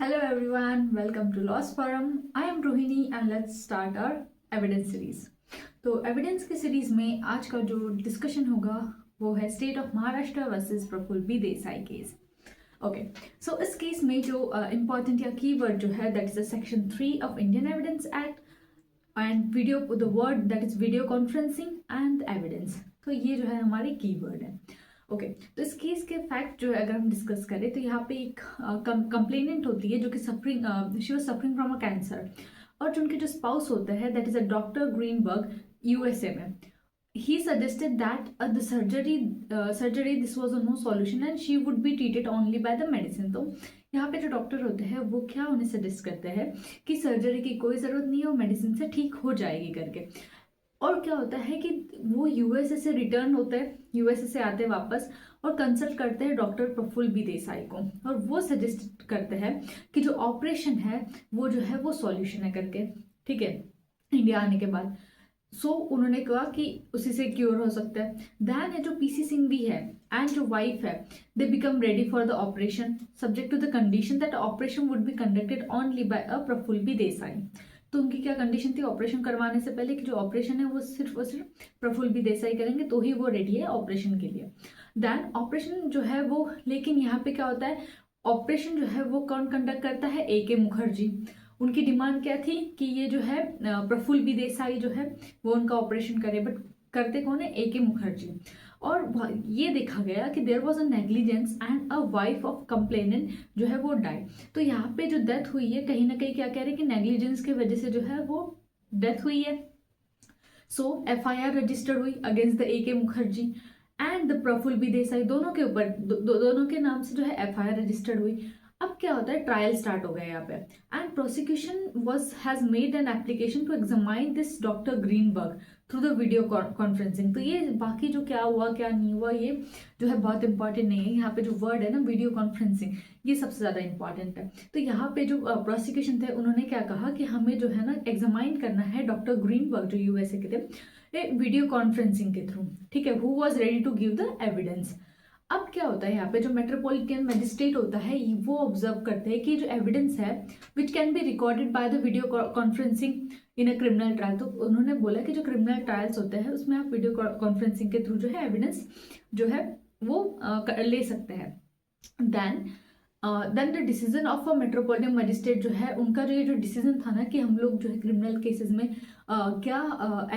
Hello everyone, welcome to Lost Forum. I am Rohini and let's start our evidence series. तो evidence की series में आज का जो डिस्कशन होगा वो है state of Maharashtra versus Praful B Desai case. Okay, so इस केस में जो इम्पॉर्टेंट या कीवर्ड जो है that is section 3 of Indian evidence act and video the word that is video conferencing and evidence. तो ये जो है हमारे कीवर्ड है. ओके, तो इस केस के फैक्ट जो है अगर हम डिस्कस करें तो यहाँ पे एक कंप्लेनेंट होती है जो कि she was suffering from a cancer, और जो उनके जो स्पाउस होते हैं that is a doctor Greenberg USA में. He suggested that the surgery this was a no solution and she would be treated only by the medicine. तो यहाँ पे जो डॉक्टर होते हैं वो क्या उन्हें सजेस्ट करते हैं कि सर्जरी की कोई ज़रूरत नहीं है, वो मेडिसिन से ठीक हो जाएगी करके. और क्या होता है कि वो यूएसए से रिटर्न होते हैं, यूएसए से आते हैं वापस और कंसल्ट करते हैं डॉक्टर प्रफुल्ल बी देसाई को, और वो सजेस्ट करते हैं कि जो ऑपरेशन है वो जो है वो सॉल्यूशन है करके. ठीक है, इंडिया आने के बाद उन्होंने कहा कि उसी से क्योर हो सकता है. देन है जो पीसी सिंह भी है एंड जो वाइफ है they become ready for the operation subject to the condition that operation would be conducted only by a Praful B Desai. तो उनकी क्या कंडीशन थी ऑपरेशन करवाने से पहले कि जो ऑपरेशन है वो सिर्फ और सिर्फ प्रफुल्ल बी देसाई करेंगे, तो ही वो रेडी है ऑपरेशन के लिए. देन ऑपरेशन जो है वो, लेकिन यहाँ पे क्या होता है, ऑपरेशन जो है वो कौन कंडक्ट करता है, ए मुखर्जी. उनकी डिमांड क्या थी कि ये जो है प्रफुल्ल बी देसाई जो है वो उनका ऑपरेशन करे, बट करते कौन है, ए मुखर्जी. और ये देखा गया कि there was a negligence and a wife of complainant जो है वो डाई. तो यहाँ पे जो डेथ हुई है कहीं ना कहीं क्या कह रहे हैं कि नेग्लिजेंस की वजह से जो है वो डेथ हुई है. सो एफआईआर रजिस्टर्ड हुई against the A Mukherjee and the Praful B Desai, दोनों के ऊपर दोनों के नाम से जो है एफआईआर रजिस्टर्ड हुई. अब क्या होता है, ट्रायल स्टार्ट हो गया यहाँ पे and prosecution has made an application to examine this doctor Greenberg through the video conferencing. तो ये बाकी जो क्या हुआ क्या नहीं हुआ ये जो है बहुत इंपॉर्टेंट नहीं है. यहाँ पे जो वर्ड है ना वीडियो कॉन्फ्रेंसिंग, ये सबसे ज़्यादा इंपॉर्टेंट है. तो यहाँ पे जो प्रोसिक्यूशन थे उन्होंने क्या कहा कि हमें जो है ना एग्जामाइन करना है डॉक्टर ग्रीनबर्ग जो यूएसए के थे वीडियो कॉन्फ्रेंसिंग के थ्रू. ठीक है, who was ready to give the evidence. अब क्या होता है, यहाँ पे जो मेट्रोपॉलिटन मैजिस्ट्रेट होता है वो ऑब्जर्व करते हैं कि जो एविडेंस है which can be recorded by the video conferencing in a criminal trial. तो उन्होंने बोला कि जो क्रिमिनल ट्रायल्स होते हैं उसमें आप वीडियो कॉन्फ्रेंसिंग के थ्रू जो है एविडेंस जो है वो ले सकते हैं. Then the decision of a metropolitan magistrate जो है उनका जो ये जो डिसीजन था ना कि हम लोग जो है क्रिमिनल केसेस में क्या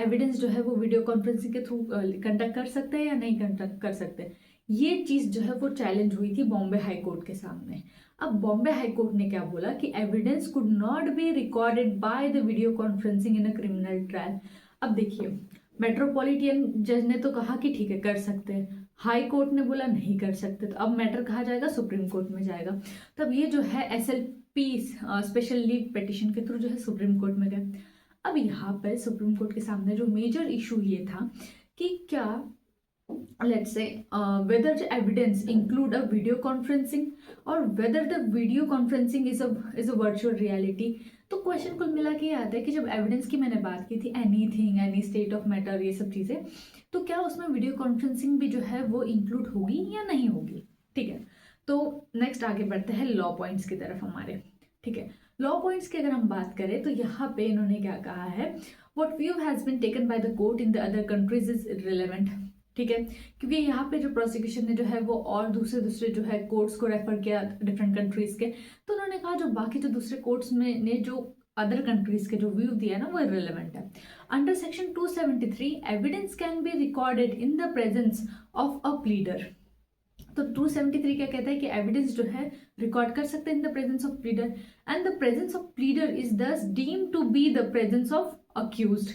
एविडेंस जो है वो वीडियो कॉन्फ्रेंसिंग के थ्रू कंडक्ट कर सकते हैं या नहीं कंडक्ट कर सकते, ये चीज जो है वो चैलेंज हुई थी बॉम्बे हाई कोर्ट के सामने. अब बॉम्बे हाई कोर्ट ने क्या बोला कि evidence could not be recorded by the video conferencing in a criminal trial. अब देखिए, मेट्रोपॉलिटन जज ने तो कहा कि ठीक है कर सकते हैं, हाई कोर्ट ने बोला नहीं कर सकते, तो अब मैटर कहाँ जाएगा, सुप्रीम कोर्ट में जाएगा. तब ये जो है एसएलपी स्पेशल लीव पिटिशन के थ्रू जो है सुप्रीम कोर्ट में गए. अब यहाँ पर सुप्रीम कोर्ट के सामने जो मेजर इशू ये था कि क्या let's say whether the evidence include a video conferencing or whether the video conferencing is a virtual reality. तो क्वेश्चन कुल मिला के ये आता है कि जब एविडेंस की मैंने बात की थी anything any state of matter ये सब चीज़ें, तो क्या उसमें वीडियो कॉन्फ्रेंसिंग भी जो है वो इंक्लूड होगी या नहीं होगी. ठीक है, तो नेक्स्ट आगे बढ़ते हैं लॉ पॉइंट्स की तरफ हमारे. ठीक है, लॉ पॉइंट्स की अगर हम बात करें तो यहाँ पे इन्होंने क्या कहा है, what view has been taken by the court in the other countries is relevant. ठीक है, क्योंकि यहाँ पे जो प्रोसिक्यूशन ने जो है वो और दूसरे जो है कोर्ट्स को रेफर किया डिफरेंट कंट्रीज के, तो उन्होंने कहा जो बाकी जो दूसरे कोर्ट्स में ने जो अदर कंट्रीज के जो व्यू दिया है ना वो इररिलेवेंट है. Under section 273 evidence can be recorded in the presence of a pleader. तो 273 क्या कहता है कि एविडेंस जो है रिकॉर्ड कर सकते हैं in the presence of pleader and the presence of pleader is thus deemed to be the presence of accused.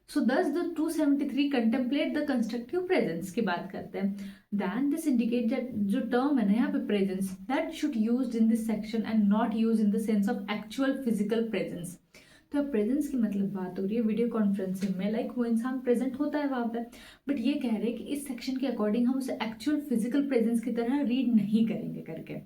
So thus the 273 contemplate the constructive presence की बात करते हैं. Then this indicate that जो term है ना यहाँ पे presence that should used in this section and not used in the sense of actual physical presence. तो प्रेजेंस की मतलब बात हो रही है वीडियो कॉन्फ्रेंसिंग में लाइक वो इंसान प्रेजेंट होता है वहाँ पे, बट ये कह रहे हैं कि इस सेक्शन के अकॉर्डिंग हम उसे एक्चुअल फिजिकल प्रेजेंस की तरह रीड नहीं करेंगे करके.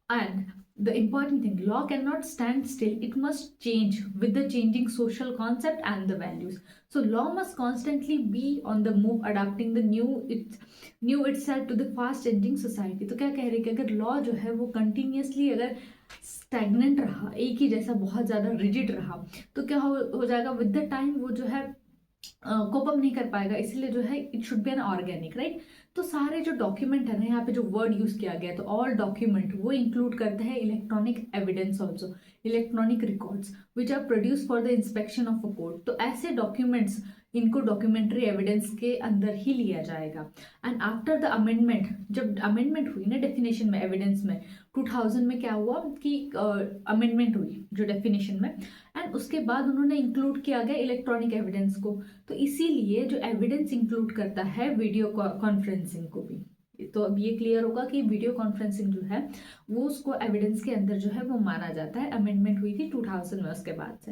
And the important thing, law cannot stand still, it must change with the changing social concept and the values. So law must constantly be on the move, adapting the new itself to the fast changing society. तो क्या कह रहे हैं कि अगर law जो है वो कंटिन्यूसली अगर स्टैग्नेंट रहा, एक ही जैसा बहुत ज़्यादा रिजिड रहा, तो क्या हो जाएगा विद द टाइम वो जो है कोप अप नहीं कर पाएगा, इसलिए जो है it should be an organic, right. तो सारे जो डॉक्यूमेंट है ना, यहाँ पे जो वर्ड यूज किया गया है, तो ऑल डॉक्यूमेंट वो इंक्लूड करते हैं electronic evidence also, electronic records which are produce for the inspection of a court. तो ऐसे डॉक्यूमेंट्स, इनको डॉक्यूमेंट्री एविडेंस के अंदर ही लिया जाएगा। एंड आफ्टर द अमेंडमेंट, जब अमेंडमेंट हुई ना डेफिनेशन में, एविडेंस में 2000 में क्या हुआ कि अमेंडमेंट हुई जो डेफिनेशन में, एंड उसके बाद उन्होंने इंक्लूड किया गया इलेक्ट्रॉनिक एविडेंस को। तो इसीलिए जो एविडेंस इंक्लूड करता है वीडियो कॉन्फ्रेंसिंग को भी। तो अब ये क्लियर होगा कि वीडियो कॉन्फ्रेंसिंग जो है वो उसको एविडेंस के अंदर जो है वो माना जाता है। अमेंडमेंट हुई थी 2000 में उसके बाद से।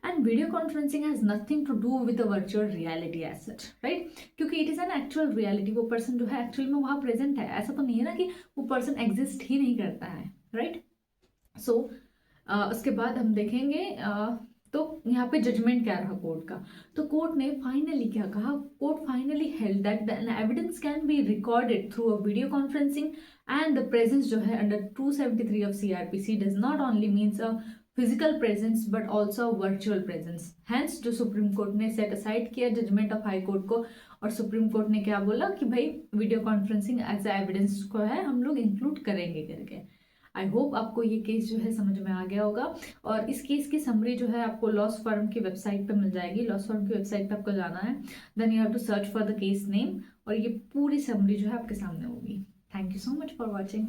And video conferencing has nothing to do with the virtual reality as such, right, क्योंकि it is an actual reality. वो पर्सन जो है एक्चुअल में वहाँ प्रेजेंट है, ऐसा तो नहीं है ना कि वो पर्सन एग्जिस्ट ही नहीं करता है, राइट। सो उसके बाद हम देखेंगे तो यहाँ पे जजमेंट क्या रहा कोर्ट का। तो कोर्ट ने फाइनली क्या कहा, court finally held that the evidence can be recorded through a video conferencing and the presence जो है under 273 of CrPC does not only means a physical presence but also virtual presence. Hence जो supreme court ने set aside किया judgement of high court को, और supreme court ने क्या बोला कि भाई video conferencing as a evidence को है हम लोग इंक्लूड करेंगे करके। आई होप आपको ये केस जो है समझ में आ गया होगा। और इस केस की समरी जो है आपको लॉस फर्म की वेबसाइट पे मिल जाएगी। लॉस फर्म की वेबसाइट पे आपको जाना है, then you have to search for the case name, और ये पूरी समरी जो है आपके सामने होगी। Thank you so much for watching.